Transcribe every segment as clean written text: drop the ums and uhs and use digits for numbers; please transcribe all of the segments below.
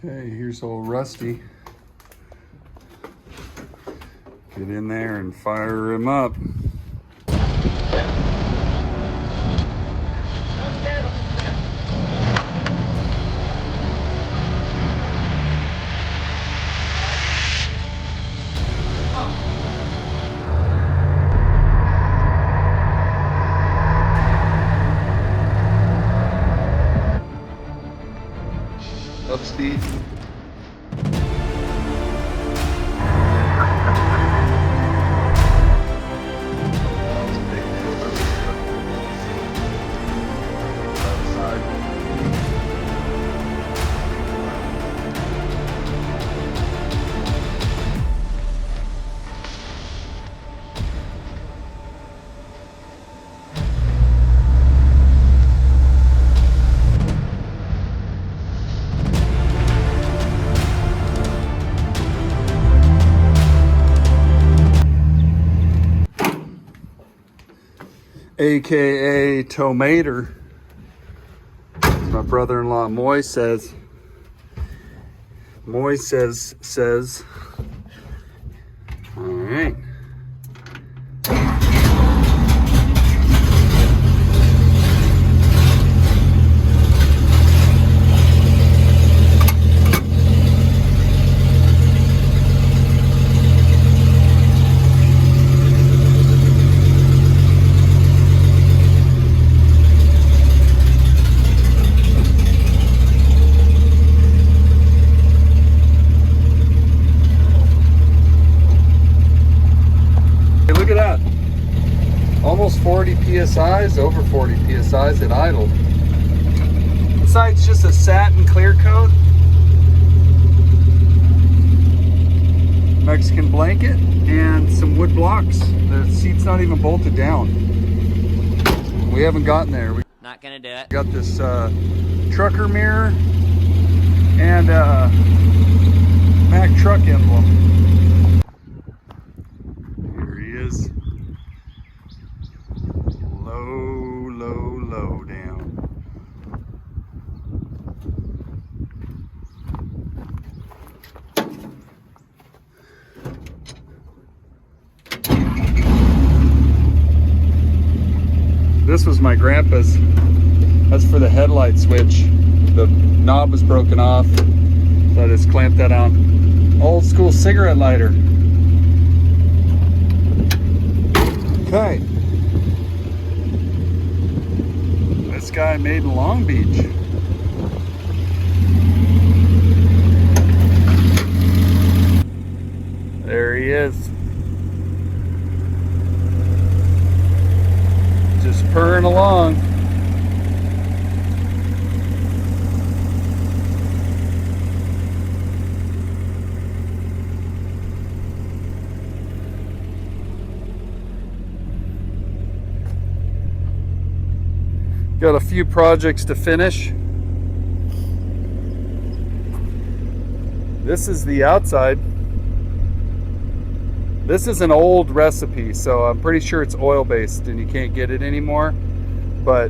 Okay, here's old Rusty. Get in there and fire him up. Up speed. AKA Tomater, as my brother-in-law Moy says. Moy says. All right. Look at that. Almost 40 PSIs, over 40 PSIs at idle. Inside's just a satin clear coat. Mexican blanket and some wood blocks. The seat's not even bolted down. We haven't gotten there. Not gonna do it. Got this trucker mirror and Mack truck emblem. Low down. This was my grandpa's. That's for the headlight switch. The knob was broken off, so I just clamped that on. Old school cigarette lighter. Okay. This guy made in Long Beach. There he is. Just purring along. Got a few projects to finish. This is the outside. This is an old recipe, so I'm pretty sure it's oil-based and you can't get it anymore. But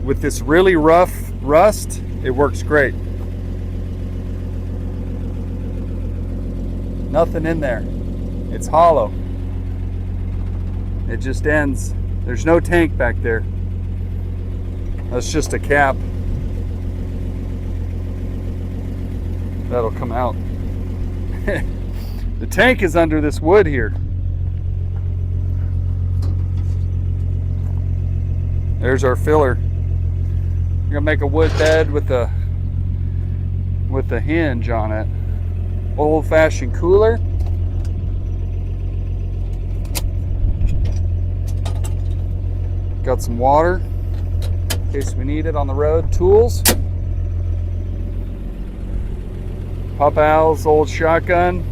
with this really rough rust, it works great. Nothing in there. It's hollow. It just ends. There's no tank back there. That's just a cap. That'll come out. The tank is under this wood here. There's our filler. We're gonna make a wood bed with a hinge on it. Old-fashioned cooler. Got some water in case we need it on the road. Tools. Papa Al's old shotgun.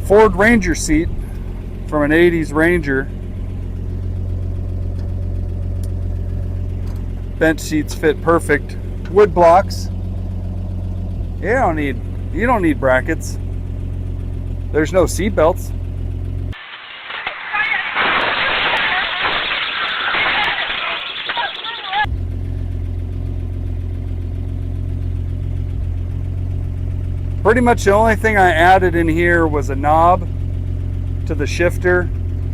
Ford Ranger seat from an 80s Ranger. Bench seats fit perfect. Wood blocks. You don't need brackets. There's no seat belts. Pretty much the only thing I added in here was a knob to the shifter,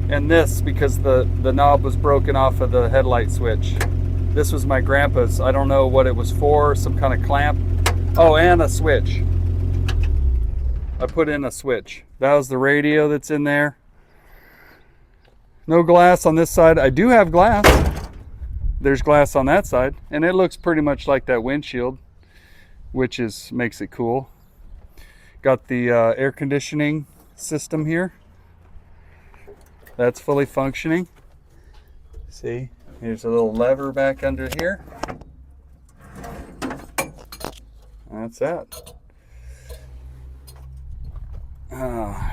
and this because the knob was broken off of the headlight switch. This was my grandpa's. I don't know what it was for, some kind of clamp. Oh, and a switch. I put in a switch. That was the radio that's in there. No glass on this side. I do have glass. There's glass on that side, and it looks pretty much like that windshield, which makes it cool. Got the air conditioning system here. That's fully functioning. See, here's a little lever back under here. That's that.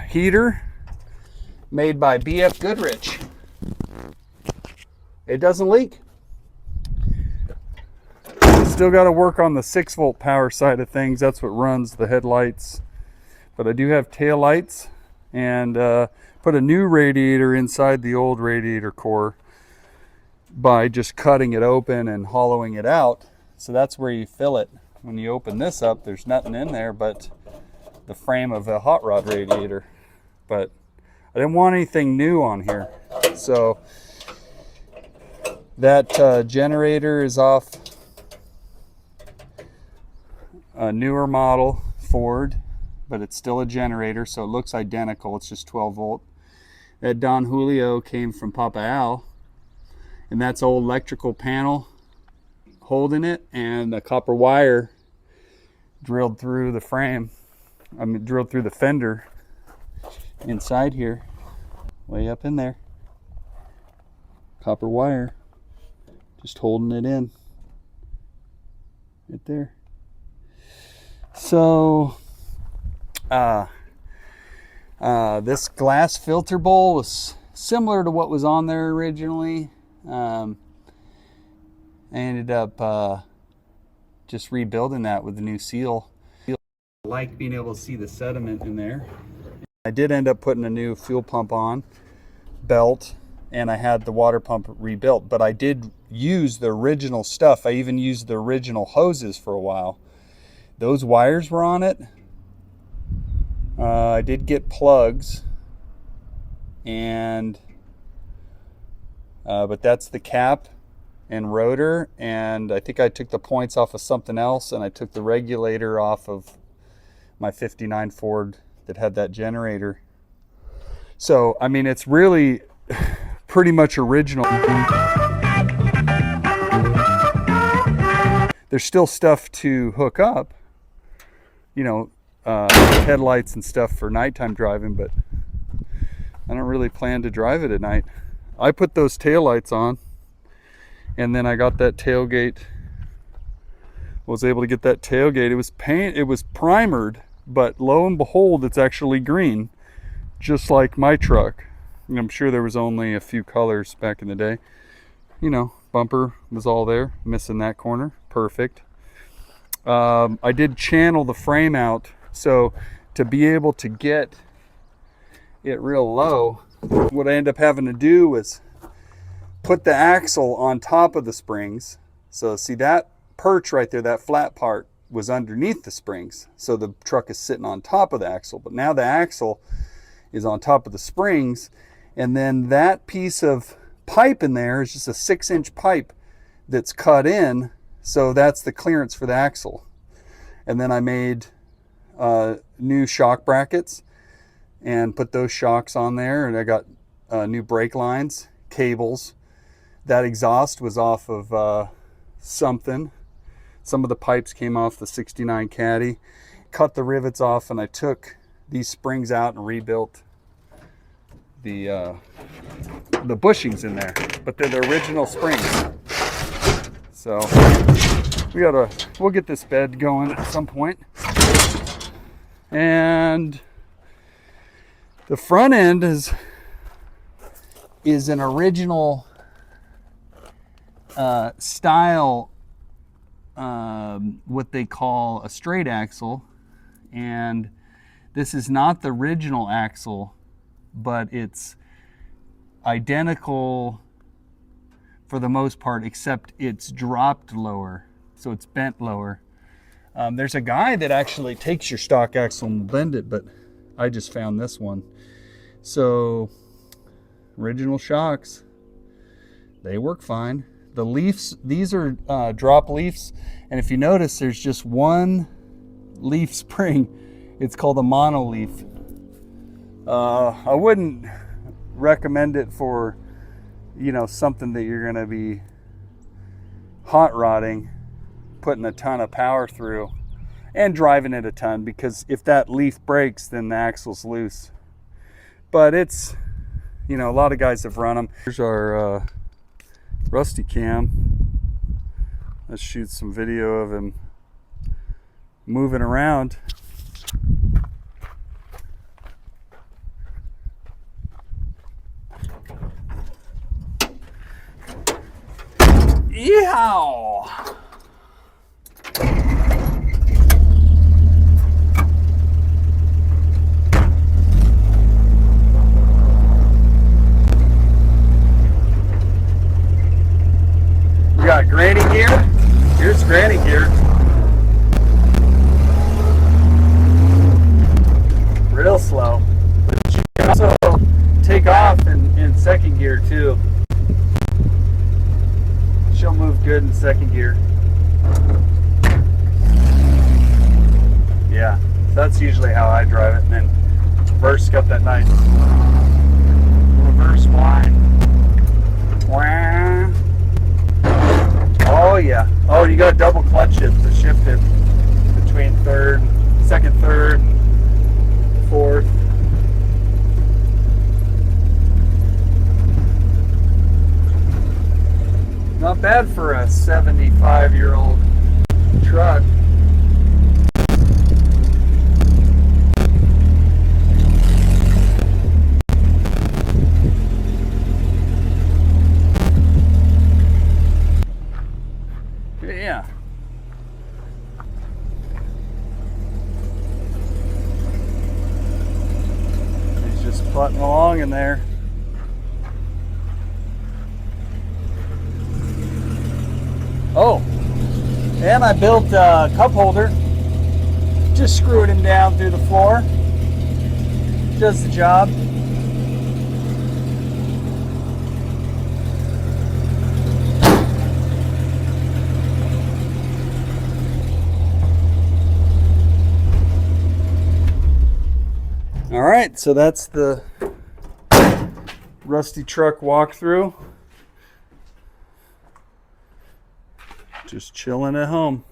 Heater made by BF Goodrich. It doesn't leak. Still got to work on the 6-volt power side of things. That's what runs the headlights. But I do have tail lights, and put a new radiator inside the old radiator core by just cutting it open and hollowing it out. So that's where you fill it. When you open this up, there's nothing in there but the frame of a hot rod radiator. But I didn't want anything new on here. So that generator is off a newer model Ford, but it's still a generator, so it looks identical. It's just 12 volt. That Don Julio came from Papa Al, and that's old electrical panel holding it, and the copper wire drilled through the frame. I mean, drilled through the fender inside here, way up in there. Copper wire, just holding it in, right there. So, this glass filter bowl was similar to what was on there originally. I ended up just rebuilding that with a new seal. I like being able to see the sediment in there. I did end up putting a new fuel pump on, belt, and I had the water pump rebuilt, but I did use the original stuff. I even used the original hoses for a while. Those wires were on it. I did get plugs, and but that's the cap and rotor, and I think I took the points off of something else, and I took the regulator off of my 59 Ford that had that generator. So I mean, it's really pretty much original. There's still stuff to hook up, you know, headlights and stuff for nighttime driving, but I don't really plan to drive it at night. I put those tail lights on, and then I got that tailgate. Was able to get that tailgate. It was primered, but lo and behold, it's actually green, just like my truck. And I'm sure there was only a few colors back in the day. You know, bumper was all there, missing that corner, perfect. I did channel the frame out, so to be able to get it real low, what I ended up having to do was put the axle on top of the springs. So see that perch right there, that flat part was underneath the springs, so the truck is sitting on top of the axle, but now the axle is on top of the springs, and then that piece of pipe in there is just a 6-inch pipe that's cut in, so that's the clearance for the axle. And then I made new shock brackets and put those shocks on there, and I got new brake lines, cables. That exhaust was off of something. Some of the pipes came off the 69 Caddy. Cut the rivets off, and I took these springs out and rebuilt the bushings in there, but they're the original springs. So we'll get this bed going at some point. And the front end is an original style, what they call a straight axle, and this is not the original axle, but it's identical for the most part, except it's dropped lower, so it's bent lower. There's a guy that actually takes your stock axle and bend it, but I just found this one. So original shocks, they work fine. The leaves, these are drop leaves, and if you notice, there's just one leaf spring. It's called a mono leaf. I wouldn't recommend it for, you know, something that you're gonna be hot rodding, putting a ton of power through and driving it a ton, because if that leaf breaks, then the axle's loose. But it's, you know, a lot of guys have run them. Here's our RussT cam. Let's shoot some video of him moving around. Yeehaw! We got granny gear. Here's granny gear. Real slow. But you can also take off in second gear too. She'll move good in second gear. Yeah, that's usually how I drive it. And then reverse, got that nice reverse blind. Wah. Oh yeah. Oh, you got double clutch it to shift it between second, third, fourth. Not bad for a 75-year-old truck. Yeah. He's just putting along in there. Oh, and I built a cup holder. Just screwed him down through the floor. Does the job. All right, so that's the RussT truck walkthrough. Just chilling at home.